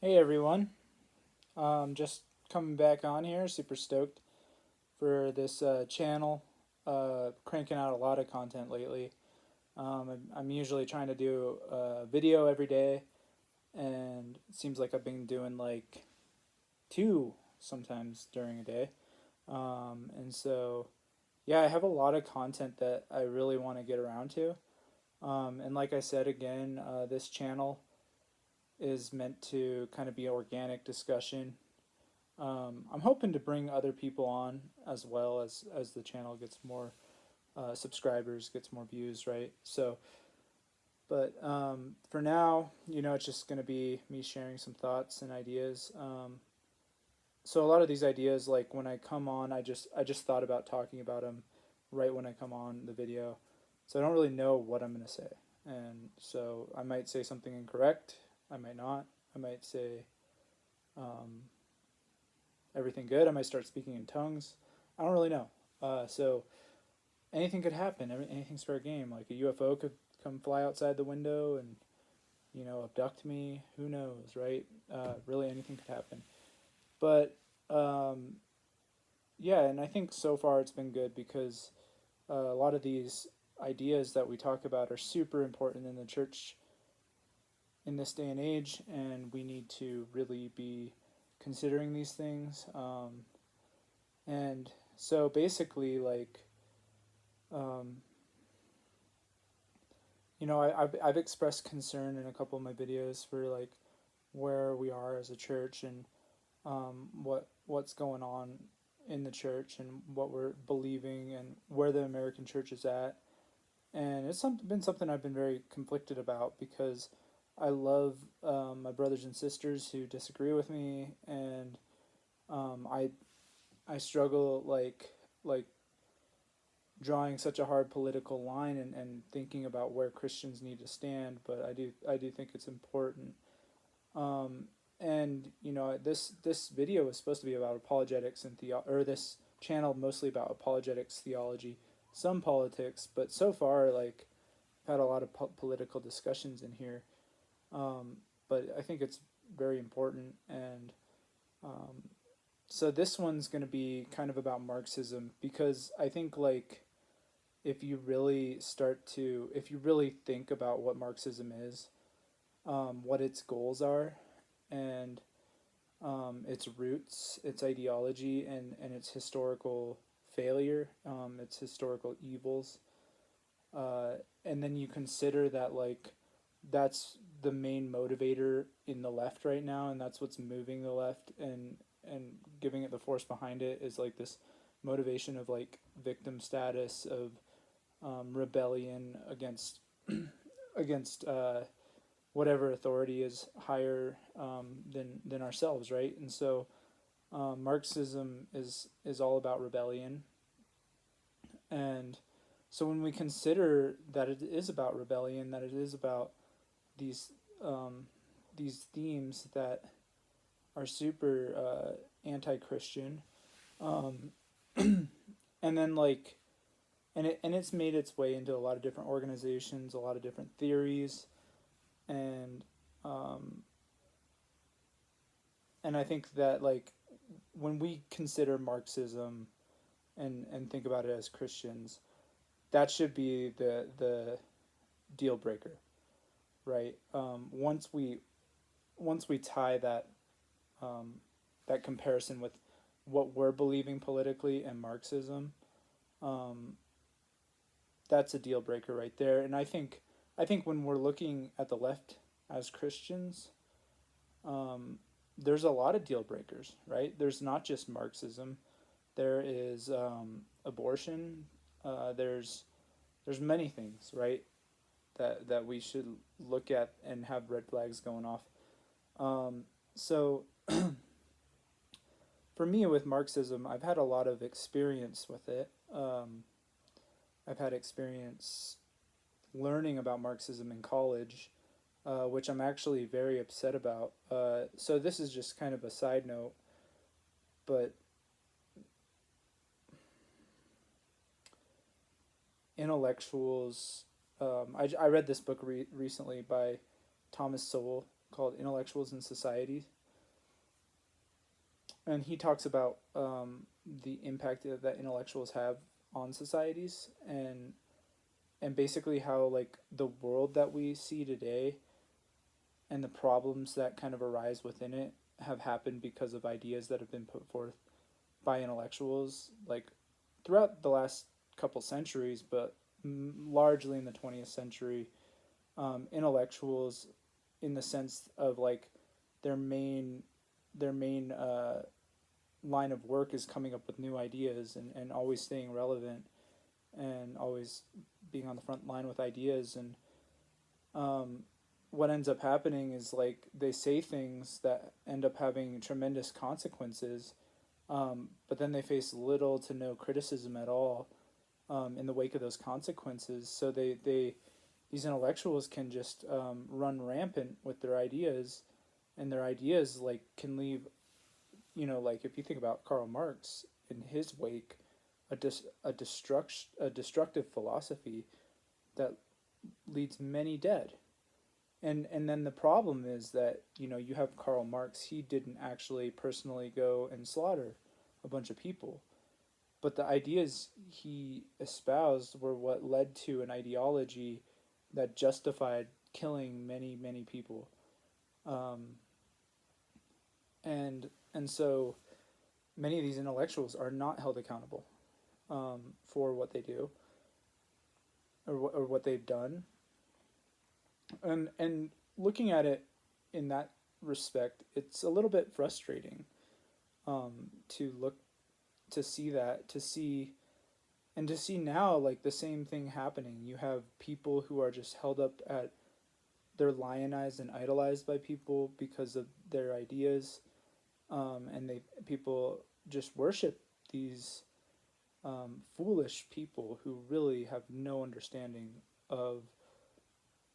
Hey everyone, just coming back on here, super stoked for this channel. Cranking out a lot of content lately. I'm usually trying to do a video every day, and it seems like I've been doing like two sometimes during a day. And so, yeah, I have a lot of content that I really want to get around to. And like I said again, this channel is meant to kind of be organic discussion. I'm hoping to bring other people on as well as the channel gets more subscribers, gets more views, right? So, but for now, it's just going to be me sharing some thoughts and ideas. So a lot of these ideas, like when I come on, I just thought about talking about them right when I come on the video. So I don't really know what I'm going to say, and so I might say something incorrect. I might not. I might say um, everything good. I might start speaking in tongues. I don't really know. So anything could happen. Anything's fair game. Like a UFO could come fly outside the window and abduct me. Who knows, right? Really, anything could happen. But um, yeah, and I think so far it's been good because a lot of these ideas that we talk about are super important in the church in this day and age, and we need to really be considering these things. And so basically, like, um, I've expressed concern in a couple of my videos for like where we are as a church and what's going on in the church and what we're believing and where the American church is at. And been something I've been very conflicted about because I love my brothers and sisters who disagree with me, and I struggle like drawing such a hard political line and thinking about where Christians need to stand, but I do think it's important. Um, and this video is supposed to be about apologetics and or this channel mostly about apologetics, theology, some politics, but so far like I've had a lot of political discussions in here. But I think it's very important, and um, so this one's going to be kind of about Marxism because I think like if you really think about what Marxism is, what its goals are, and its roots, its ideology, and its historical failure, its historical evils, uh, and then you consider that like that's the main motivator in the left right now, and that's what's moving the left and giving it the force behind it is like this motivation of like victim status of rebellion against whatever authority is higher than ourselves, right? And so Marxism is all about rebellion, and so when we consider that it is about rebellion, that it is about these um, these themes that are super anti-Christian, um, and then like it's made its way into a lot of different organizations, a lot of different theories, and um, and I think that like when we consider Marxism and think about it as Christians, that should be the deal breaker, right? Once we tie um, that comparison with what we're believing politically and Marxism, um, that's a deal breaker right there. And I think when we're looking at the left as Christians, um, there's a lot of deal breakers, right? There's not just Marxism. There is abortion. There's many things, right? That we should look at and have red flags going off. So for me with Marxism, I've had a lot of experience with it. I've had experience learning about Marxism in college, which I'm actually very upset about. So this is just kind of a side note, but intellectuals. I read this book recently by Thomas Sowell, called Intellectuals and Society, and he talks about the impact that intellectuals have on societies, and basically how like the world that we see today and the problems that kind of arise within it have happened because of ideas that have been put forth by intellectuals like throughout the last couple centuries, but largely in the 20th century. Intellectuals, in the sense of like their main their main line of work is coming up with new ideas and always staying relevant and always being on the front line with ideas. And um, what ends up happening is like they say things that end up having tremendous consequences, but then they face little to no criticism at all in the wake of those consequences. So they these intellectuals can just run rampant with their ideas, and their ideas like can leave, like if you think about Karl Marx in his wake, a destructive philosophy that leads many dead. And then the problem is that you have Karl Marx. He didn't actually personally go and slaughter a bunch of people, but the ideas he espoused were what led to an ideology that justified killing many people. Um, and so many of these intellectuals are not held accountable for what they do, or what they've done. And looking at it in that respect, it's a little bit frustrating to look to see that to see and to see now like the same thing happening. You have people who are just held up at they're lionized and idolized by people because of their ideas, and they people just worship these foolish people who really have no understanding of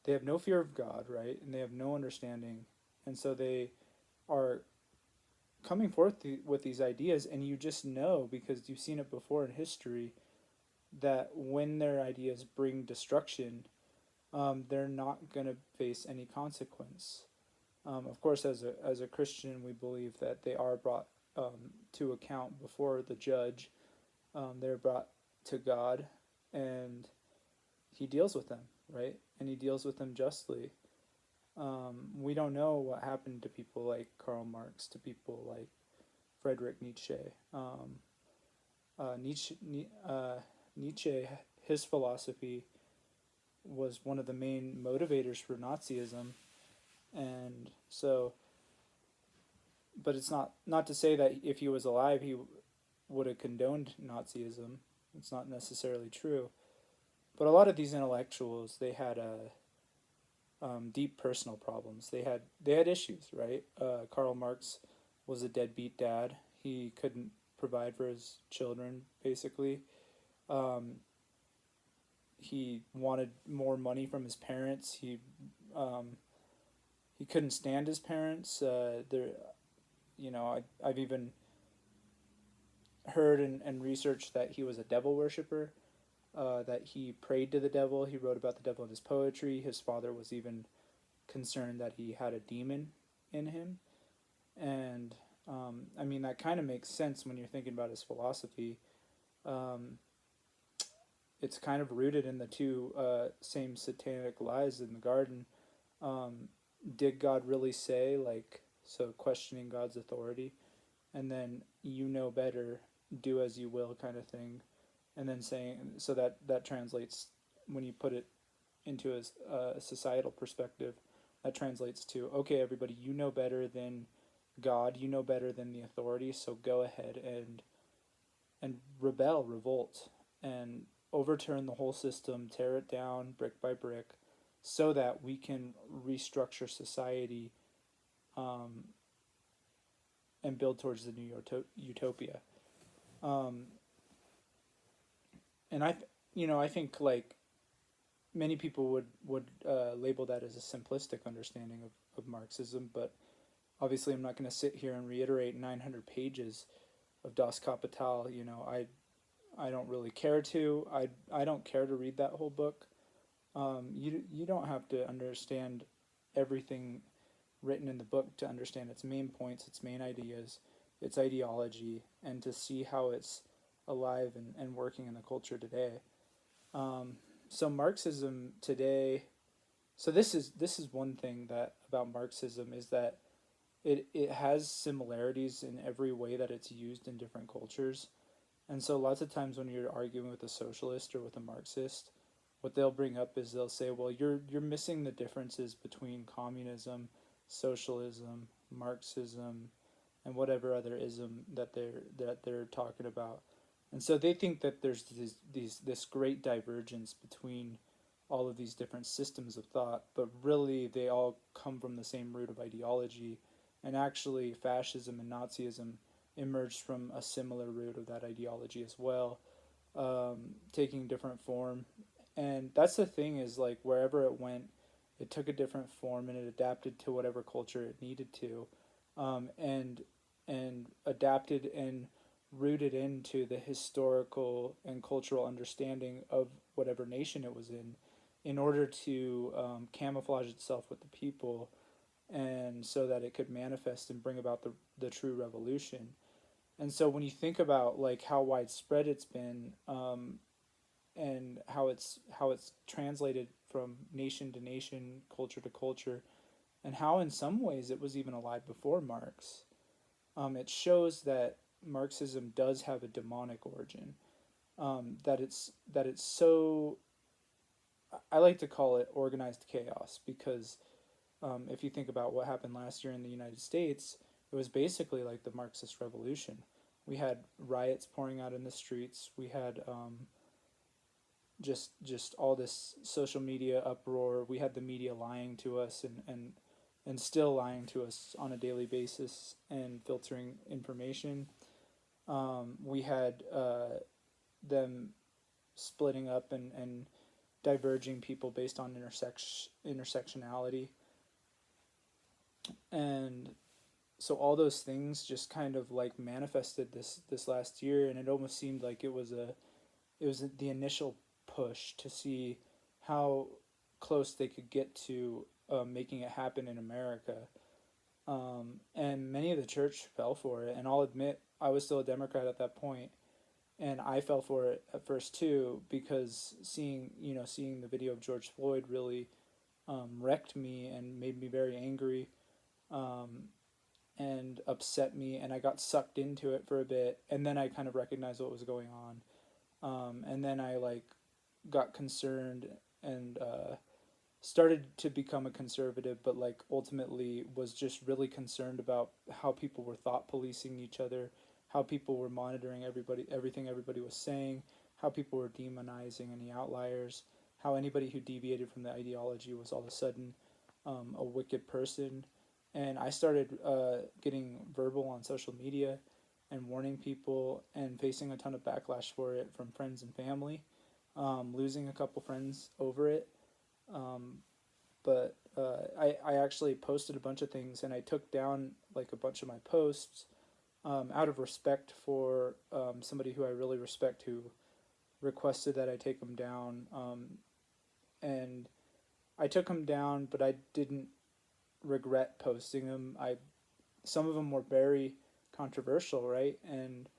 they have no fear of God, right? And they have no understanding. And so they are coming forth with these ideas, and you just know because you've seen it before in history that when their ideas bring destruction, they're not going to face any consequence. Of course, as a Christian, we believe that they are brought to account before the judge. They're brought to God, and He deals with them, right? And He deals with them justly. We don't know what happened to people like Karl Marx, to people like Friedrich Nietzsche. Nietzsche, his philosophy was one of the main motivators for Nazism, and so, but it's not to say that if he was alive he would have condoned Nazism. It's not necessarily true, but a lot of these intellectuals they had deep personal problems. They had issues, right? Karl Marx was a deadbeat dad. He couldn't provide for his children, basically. Um, he wanted more money from his parents. He couldn't stand his parents. I've even heard and researched that he was a devil worshiper. That he prayed to the devil. He wrote about the devil in his poetry. His father was even concerned that he had a demon in him. And I mean, that kind of makes sense when you're thinking about his philosophy. Um, it's kind of rooted in the two same satanic lies in the garden. Um, did God really say, like, so questioning God's authority, and then you know better, do as you will kind of thing, and then saying, so that translates, when you put it into a societal perspective, that translates to, okay, everybody, you know better than God, you know better than the authority, so go ahead and revolt, and overturn the whole system, tear it down brick by brick, so that we can restructure society, um, and build towards the new utopia. Um, and I think like many people would label that as a simplistic understanding of Marxism, but obviously I'm not going to sit here and reiterate 900 pages of Das Kapital. I don't really care to. I don't care to read that whole book. You don't have to understand everything written in the book to understand its main points, its main ideas, its ideology, and to see how it's alive and working in the culture today. Um, so Marxism today, so this is one thing that about Marxism is that it has similarities in every way that it's used in different cultures. And so lots of times when you're arguing with a socialist or with a Marxist, what they'll bring up is they'll say, "Well, you're missing the differences between communism, socialism, Marxism, and whatever other ism that they're talking about." And so they think that there's this great divergence between all of these different systems of thought, but really they all come from the same root of ideology. And actually, fascism and Nazism emerged from a similar root of that ideology as well, taking different form. And that's the thing is like wherever it went, it took a different form and it adapted to whatever culture it needed to, and adapted and rooted into the historical and cultural understanding of whatever nation it was in order to camouflage itself with the people, and so that it could manifest and bring about the true revolution. And so when you think about like how widespread it's been, and how it's translated from nation to nation, culture to culture, and how in some ways it was even alive before Marx, it shows that Marxism does have a demonic origin. That it's so, I like to call it organized chaos, because if you think about what happened last year in the United States, it was basically like the Marxist Revolution. We had riots pouring out in the streets. We had just all this social media uproar. We had the media lying to us and still lying to us on a daily basis and filtering information. We had them splitting up and diverging people based on intersectionality. And so all those things just kind of like manifested this last year, and it almost seemed like it was the initial push to see how close they could get to making it happen in America. And many of the church fell for it, and I'll admit I was still a Democrat at that point, and I fell for it at first too, because seeing the video of George Floyd really wrecked me and made me very angry, um, and upset me, and I got sucked into it for a bit, and then I kind of recognized what was going on, and then I like got concerned and started to become a conservative, but like ultimately was just really concerned about how people were thought policing each other, how people were monitoring everything everybody was saying, how people were demonizing any outliers, how anybody who deviated from the ideology was all of a sudden a wicked person. And I started getting verbal on social media and warning people and facing a ton of backlash for it from friends and family, losing a couple friends over it. Um, but I actually posted a bunch of things and I took down like a bunch of my posts out of respect for somebody who I really respect, who requested that I take them down. And I took them down, but I didn't regret posting them. Some of them were very controversial, right? And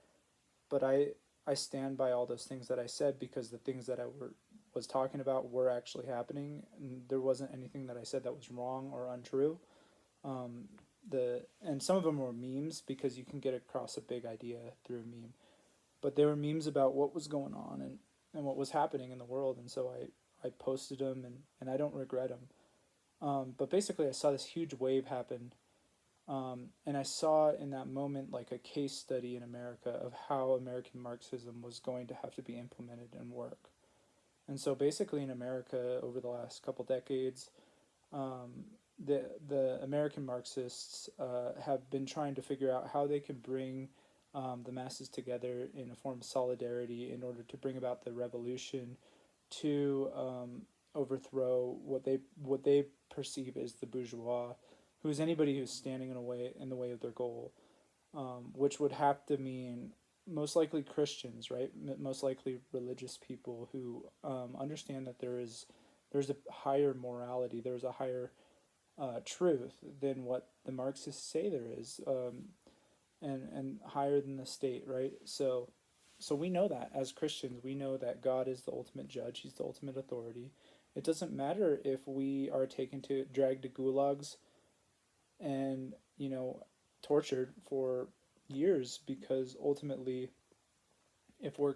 but I stand by all those things that I said, because the things that was talking about were actually happening, and there wasn't anything that I said that was wrong or untrue. Um, and some of them were memes, because you can get across a big idea through a meme, but they were memes about what was going on and what was happening in the world, and so I posted them, and I don't regret them. But basically, I saw this huge wave happen, and I saw in that moment like a case study in America of how American Marxism was going to have to be implemented and work. And so basically in America over the last couple decades, um, the American Marxists have been trying to figure out how they can bring the masses together in a form of solidarity in order to bring about the revolution to overthrow what they perceive as the bourgeois, who is anybody who's standing in the way of their goal, which would have to mean most likely Christians, right? Most likely religious people who understand that there's a higher morality, there's a higher truth than what the Marxists say there is, and higher than the state, right? So we know that as Christians, we know that God is the ultimate judge. He's the ultimate authority. It doesn't matter if we are dragged to gulags, and tortured for years, because ultimately, if we're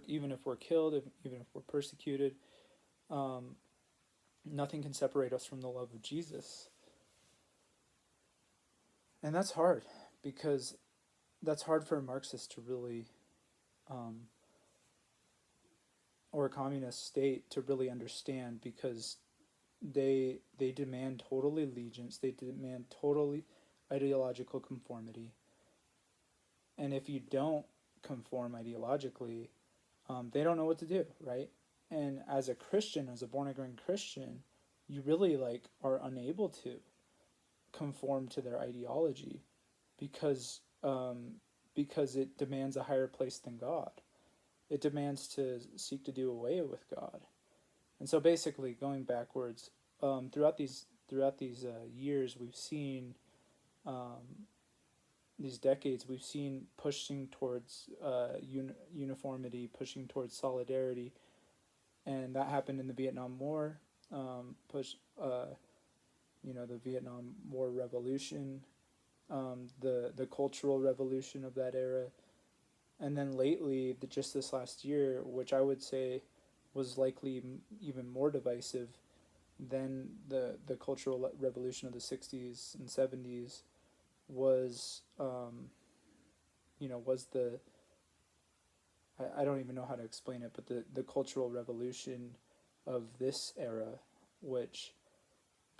killed, even if we're persecuted, um, nothing can separate us from the love of Jesus. And that's hard, because that's hard for a Marxist to really, um, or a communist state to really understand, because they demand total allegiance, they demand totally ideological conformity, and if you don't conform ideologically, they don't know what to do, right? And as a Christian, as a born again Christian, you really are unable to conform to their ideology, because because it demands a higher place than God. It demands to seek to do away with God. And so basically, going backwards, throughout these years, we've seen, um, these decades, we've seen pushing towards uniformity, pushing towards solidarity, and that happened in the Vietnam War. Push, the Vietnam War revolution, the cultural revolution of that era, and then lately, just this last year, which I would say was likely even more divisive than the cultural revolution of the '60s and '70s, was was the I don't even know how to explain it, but the cultural revolution of this era, which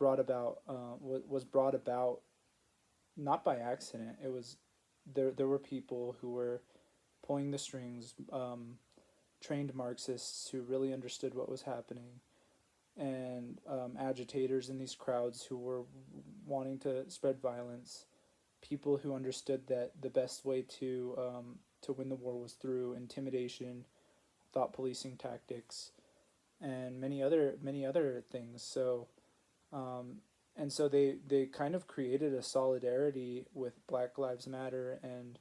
was brought about not by accident. It was there were people who were pulling the strings, trained Marxists who really understood what was happening, and agitators in these crowds who were wanting to spread violence, people who understood that the best way to win the war was through intimidation, thought policing tactics, and many other things. Um, and so they kind of created a solidarity with Black Lives Matter, and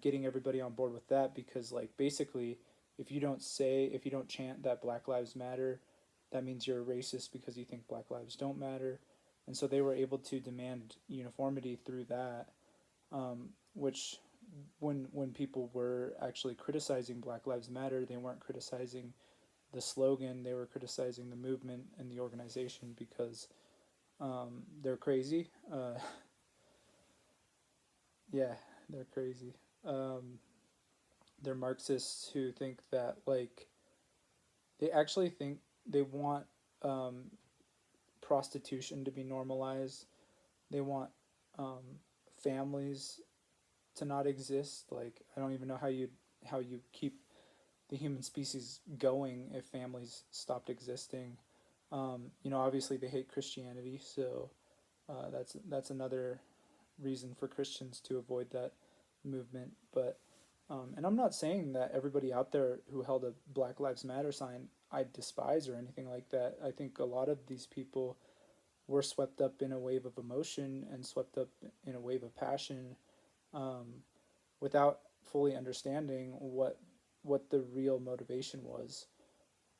getting everybody on board with that, because basically, if you don't chant that Black Lives Matter, that means you're a racist because you think Black lives don't matter. And so they were able to demand uniformity through that, which, when people were actually criticizing Black Lives Matter, they weren't criticizing the slogan, they were criticizing the movement and the organization, because they're crazy. Yeah, they're crazy. Um, they're Marxists who think that, they actually think they want, um, prostitution to be normalized. They want, um, families to not exist. I don't even know how you keep the human species going if families stopped existing. Obviously they hate Christianity, so that's another reason for Christians to avoid that movement. But and I'm not saying that everybody out there who held a Black Lives Matter sign I despise or anything like that. I think a lot of these people were swept up in a wave of emotion and swept up in a wave of passion, um, without fully understanding what the real motivation was,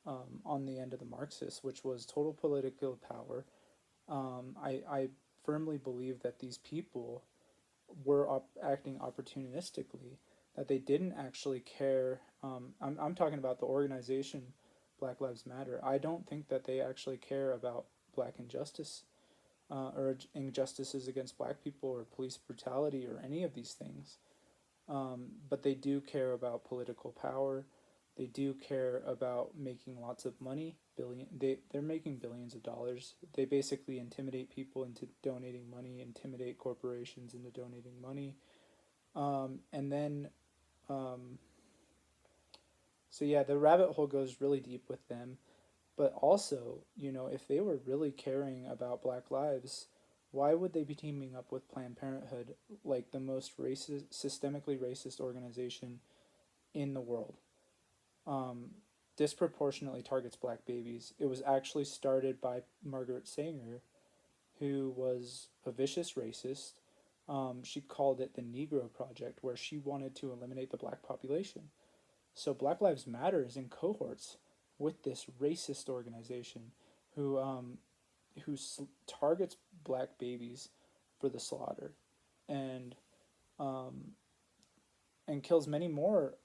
on the end of the Marxists, which was total political power. I firmly believe that these people were acting opportunistically, that they didn't actually care. I'm talking about the organization Black Lives Matter. I don't think that they actually care about black injustice, or injustices against black people, or police brutality, or any of these things. But they do care about political power. They do care about making lots of money. They're making billions of dollars. They basically intimidate people into donating money, intimidate corporations into donating money, and then um, so yeah, the rabbit hole goes really deep with them. But also, if they were really caring about Black lives, why would they be teaming up with Planned Parenthood, like the most racist, systemically racist organization in the world? Um, Disproportionately targets black babies. It was actually started by Margaret Sanger, who was a vicious racist. She called it the Negro Project, where she wanted to eliminate the black population. So Black Lives Matter is in cohorts with this racist organization who targets black babies for the slaughter, and um, and kills many more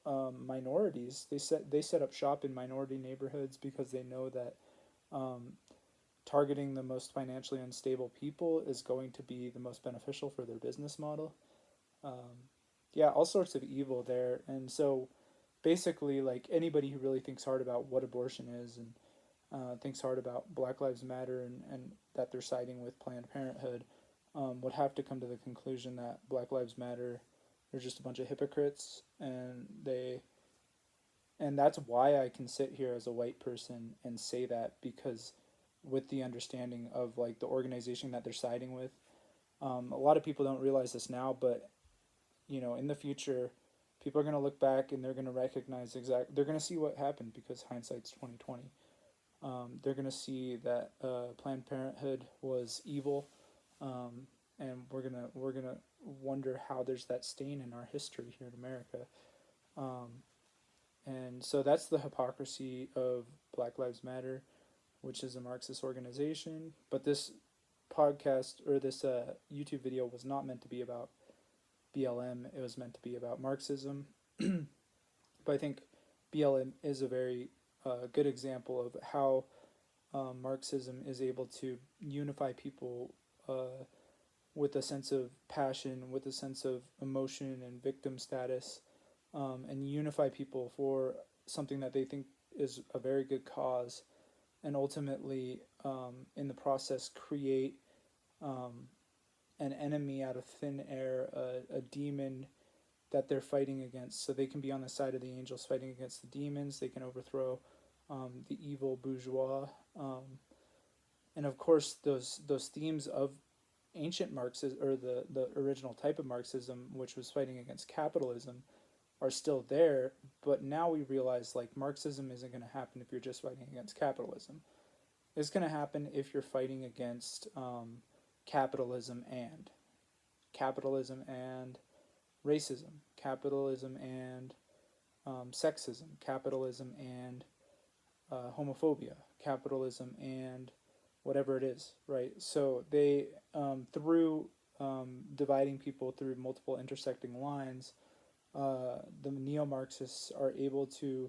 minorities. They set up shop in minority neighborhoods because they know that um, targeting the most financially unstable people is going to be the most beneficial for their business model. Um, yeah, all sorts of evil there, and so basically, like anybody who really thinks hard about what abortion is and thinks hard about Black Lives Matter and that they're siding with Planned Parenthood would have to come to the conclusion that Black Lives Matter are just a bunch of hypocrites, and that's why I can sit here as a white person and say that, because with the understanding of like the organization that they're siding with, a lot of people don't realize this now, but in the future, people are going to look back and they're going to recognize they're going to see what happened, because hindsight's 2020. They're going to see that Planned Parenthood was evil, um, and we're gonna wonder how there's that stain in our history here in America. Um, and so that's the hypocrisy of Black Lives Matter, which is a Marxist organization. But this podcast, or this YouTube video, was not meant to be about BLM. It was meant to be about Marxism. But I think BLM is a very good example of how Marxism is able to unify people with a sense of passion, with a sense of emotion and victim status, and unify people for something that they think is a very good cause, and ultimately, in the process, create um, an enemy out of thin air, a demon that they're fighting against. So they can be on the side of the angels fighting against the demons. They can overthrow the evil bourgeois. And of course, those themes of ancient Marxism, or the original type of Marxism, which was fighting against capitalism, are still there. But now we realize like Marxism isn't going to happen if you're just fighting against capitalism. It's going to happen if you're fighting against capitalism and capitalism and racism, capitalism and sexism, capitalism and homophobia, capitalism and whatever it is, right? So they, through dividing people through multiple intersecting lines, the neo-Marxists are able to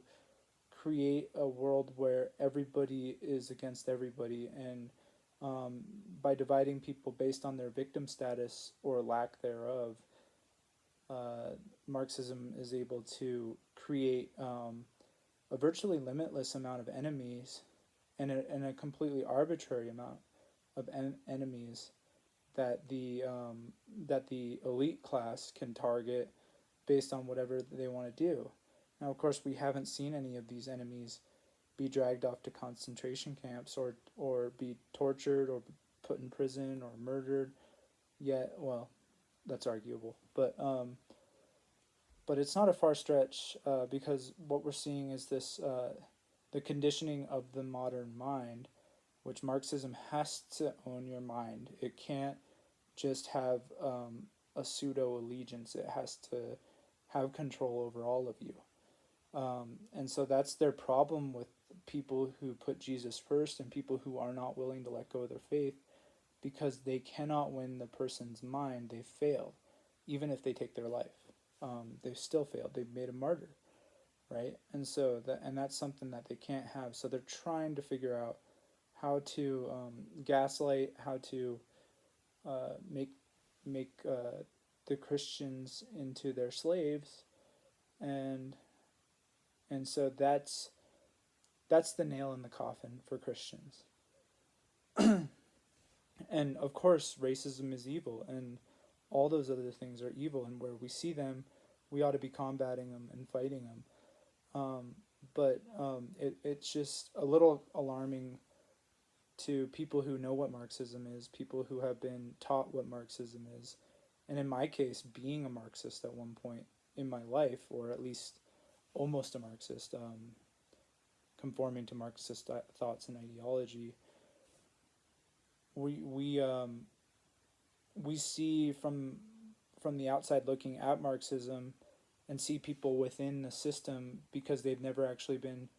create a world where everybody is against everybody, and by dividing people based on their victim status or lack thereof, uh, Marxism is able to create a virtually limitless amount of enemies, and a completely arbitrary amount of enemies that the elite class can target based on whatever they want to do. Now, of course, we haven't seen any of these enemies be dragged off to concentration camps, or be tortured, or put in prison, or murdered yet. Well, that's arguable, but it's not a far stretch, because what we're seeing is this the conditioning of the modern mind, which Marxism has to own your mind. It can't just have a pseudo allegiance. It has to have control over all of you. And so that's their problem with people who put Jesus first, and people who are not willing to let go of their faith, because they cannot win the person's mind. They fail, even if they take their life. They've still failed. They've made a martyr, right? And that's something that they can't have. So they're trying to figure out how to gaslight, how to make the Christians into their slaves, and so that's the nail in the coffin for Christians. And of course, racism is evil, and all those other things are evil, and where we see them, we ought to be combating them and fighting them. But it's just a little alarming to people who know what Marxism is, people who have been taught what Marxism is. And in my case, being a Marxist at one point in my life, or at least almost a Marxist, conforming to Marxist thoughts and ideology, we we see from the outside looking at Marxism and see people within the system because they've never actually been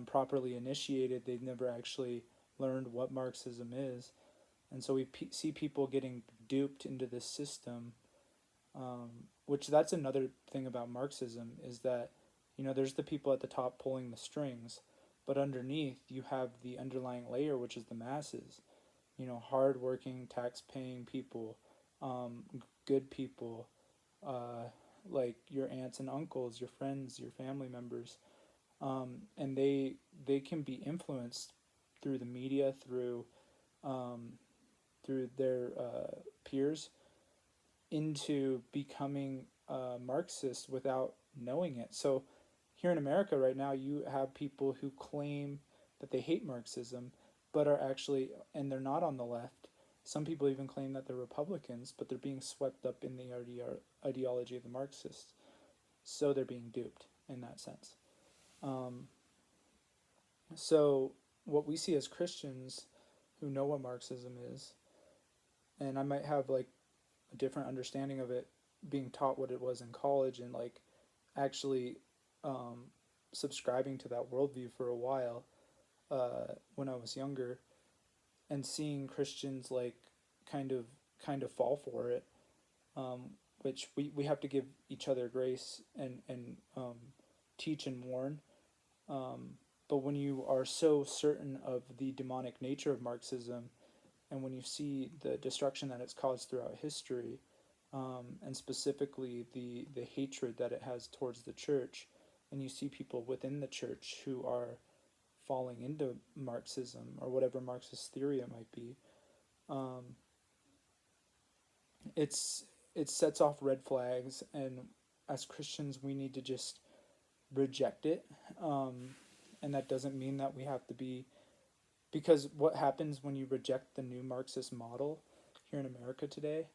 properly initiated. They've never actually learned what Marxism is, and so we see people getting duped into this system. Which that's another thing about Marxism is that there's the people at the top pulling the strings, but underneath you have the underlying layer, which is the masses. Hardworking, tax-paying people, good people, uh, like your aunts and uncles, your friends, your family members, and they can be influenced through the media, um, through their peers, into becoming Marxist without knowing it. So here in America right now, you have people who claim that they hate Marxism, but are actually, and they're not on the left. Some people even claim that they're Republicans, but they're being swept up in the ideology of the Marxists. So they're being duped in that sense. Um, so what we see as Christians who know what Marxism is, and I might have like a different understanding of it being taught what it was in college and like actually um, subscribing to that worldview for a while when I was younger, and seeing Christians like kind of kind of fall for it, um, which we have to give each other grace and teach and warn. Um, but when you are so certain of the demonic nature of Marxism, and when you see the destruction that it's caused throughout history, and specifically the hatred that it has towards the church, and you see people within the church who are falling into Marxism or whatever Marxist theory it might be, um, it's it sets off red flags, and as Christians we need to just reject it, and that doesn't mean that we have to be, because what happens when you reject the new Marxist model here in America today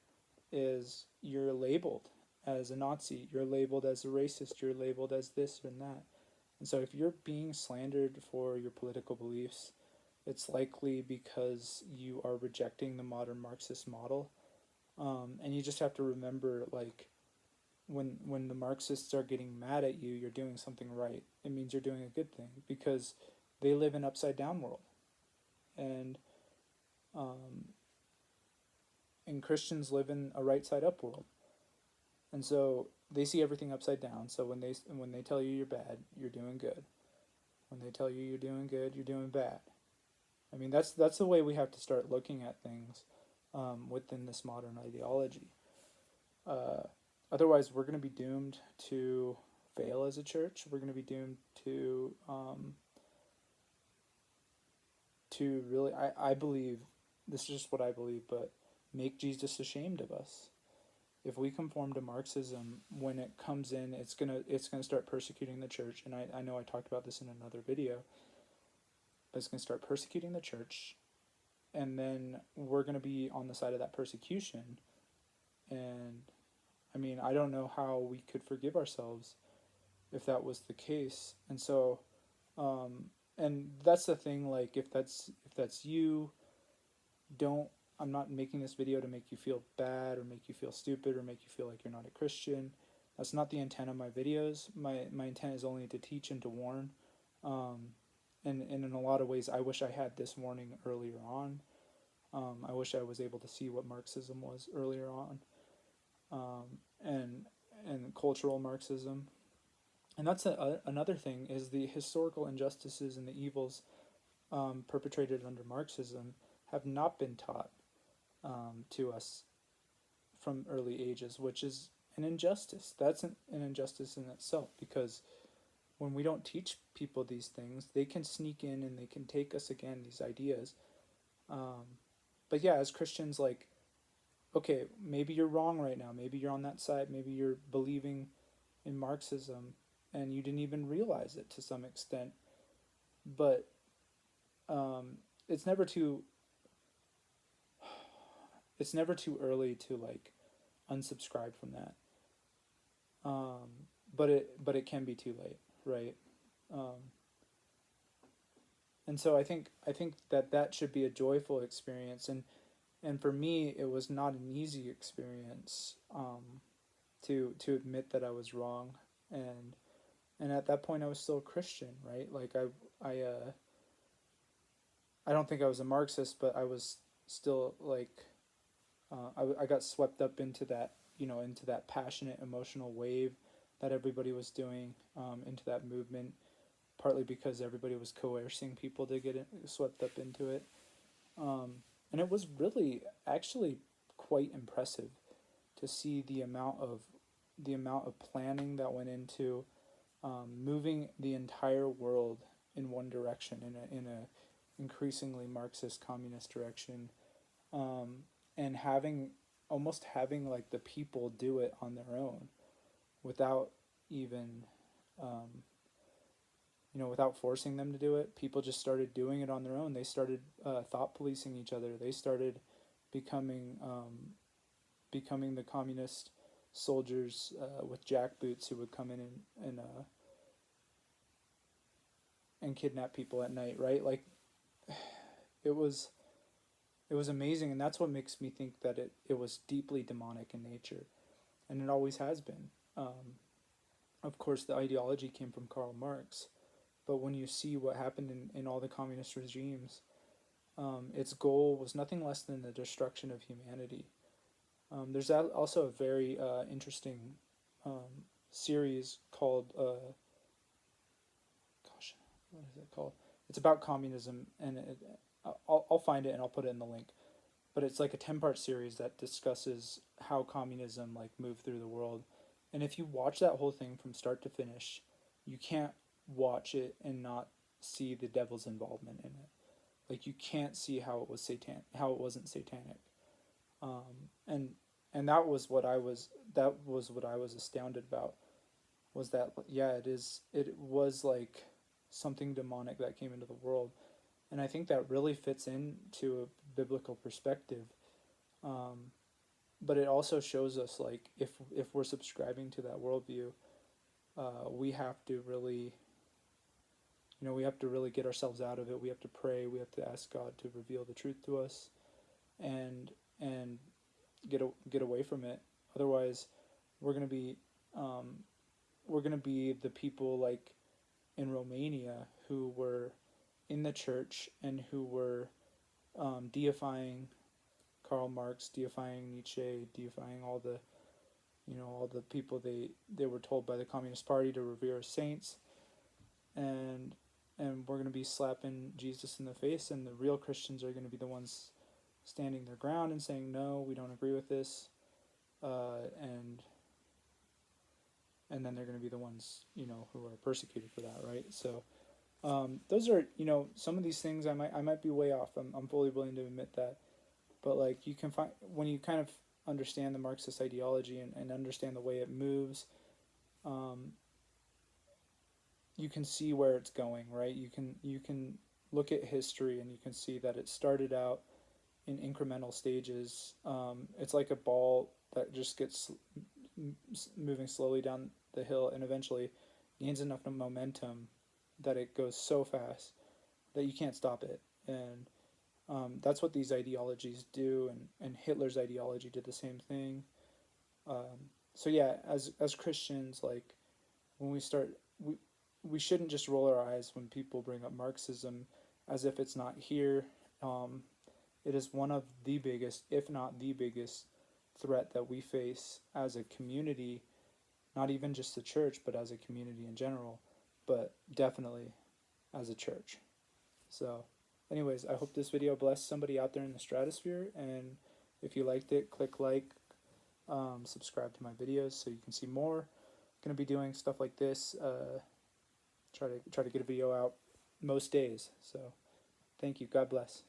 is you're labeled as a Nazi, you're labeled as a racist, you're labeled as this and that. And so if you're being slandered for your political beliefs, it's likely because you are rejecting the modern Marxist model. And you just have to remember, like, when the Marxists are getting mad at you, you're doing something right. It means you're doing a good thing because they live in upside down world, and um, and Christians live in a right side up world. And so they see everything upside down. So when they tell you you're bad, you're doing good. When they tell you you're doing good, you're doing bad. I mean, that's the way we have to start looking at things within this modern ideology. Uh, Otherwise, we're going to be doomed to fail as a church. We're going to be doomed to really, I believe, this is just what I believe, but make Jesus ashamed of us. If we conform to Marxism, when it comes in, it's gonna start persecuting the church. And I know I talked about this in another video, but it's gonna start persecuting the church, and then we're gonna be on the side of that persecution. And I mean, I don't know how we could forgive ourselves if that was the case. And so, and that's the thing. Like, if that's you, don't. I'm not making this video to make you feel bad or make you feel stupid or make you feel like you're not a Christian. That's not the intent of my videos. My intent is only to teach and to warn. Um, and in a lot of ways, I wish I had this warning earlier on. I wish I was able to see what Marxism was earlier on, and cultural Marxism. And that's another thing is the historical injustices and the evils perpetrated under Marxism have not been taught to us from early ages, which is an injustice. That's an injustice in itself, because when we don't teach people these things, they can sneak in and they can take us again, these ideas. Um, but yeah, as Christians, like, okay, maybe you're wrong right now. Maybe you're on that side. Maybe you're believing in Marxism and you didn't even realize it to some extent. But it's never too early to like unsubscribe from that. But it can be too late, right? Um, and so I think that that should be a joyful experience, and for me it was not an easy experience, to admit that I was wrong, and at that point I was still a Christian, right? Like I don't think I was a Marxist, but I was still like, I got swept up into that, into that passionate emotional wave that everybody was doing, into that movement, partly because everybody was coercing people to swept up into it. Um, and it was really actually quite impressive to see the amount of planning that went into, moving the entire world in one direction, in a increasingly Marxist communist direction, um, and having like the people do it on their own without even, um, without forcing them to do it. People just started doing it on their own. They started, thought policing each other. They started becoming becoming the communist soldiers, with jackboots, who would come in and kidnap people at night. Right, like it was it was amazing, and that's what makes me think that it was deeply demonic in nature, and it always has been. Of course, the ideology came from Karl Marx, but when you see what happened in all the communist regimes, its goal was nothing less than the destruction of humanity. There's also a very, interesting, series called, gosh, what is it called? It's about communism, and I'll find it and I'll put it in the link. But it's like a 10-part series that discusses how communism like moved through the world. And if you watch that whole thing from start to finish, you can't watch it and not see the devil's involvement in it. Like you can't see how it was how it wasn't satanic. And that was what I was astounded about, was that, yeah, it was like something demonic that came into the world. And I think that really fits into a biblical perspective. Um, but it also shows us, like, if we're subscribing to that worldview, we have to really, we have to really get ourselves out of it. We have to pray. We have to ask God to reveal the truth to us, and and get away from it. Otherwise, we're gonna be um, we're gonna be the people like in Romania who were in the church and who were, deifying Karl Marx, deifying Nietzsche, deifying all the people they were told by the Communist Party to revere as saints, and we're going to be slapping Jesus in the face, and the real Christians are going to be the ones standing their ground and saying, no, we don't agree with this, and then they're going to be the ones, who are persecuted for that, right? So, those are, some of these things I might be way off. I'm fully willing to admit that, but like you can find, when you kind of understand the Marxist ideology, and understand the way it moves, um, you can see where it's going, right? You can look at history, and you can see that it started out in incremental stages. It's like a ball that just gets moving slowly down the hill, and eventually gains enough momentum that it goes so fast that you can't stop it. And, that's what these ideologies do, and Hitler's ideology did the same thing. So yeah, as Christians, like when we shouldn't just roll our eyes when people bring up Marxism as if it's not here. Um, it is one of the biggest, if not the biggest, threat that we face as a community, not even just the church, but as a community in general, but definitely as a church. So, anyways, I hope this video blessed somebody out there in the stratosphere. And if you liked it, click like, subscribe to my videos so you can see more. I'm gonna be doing stuff like this. Try to get a video out most days. So, thank you. God bless.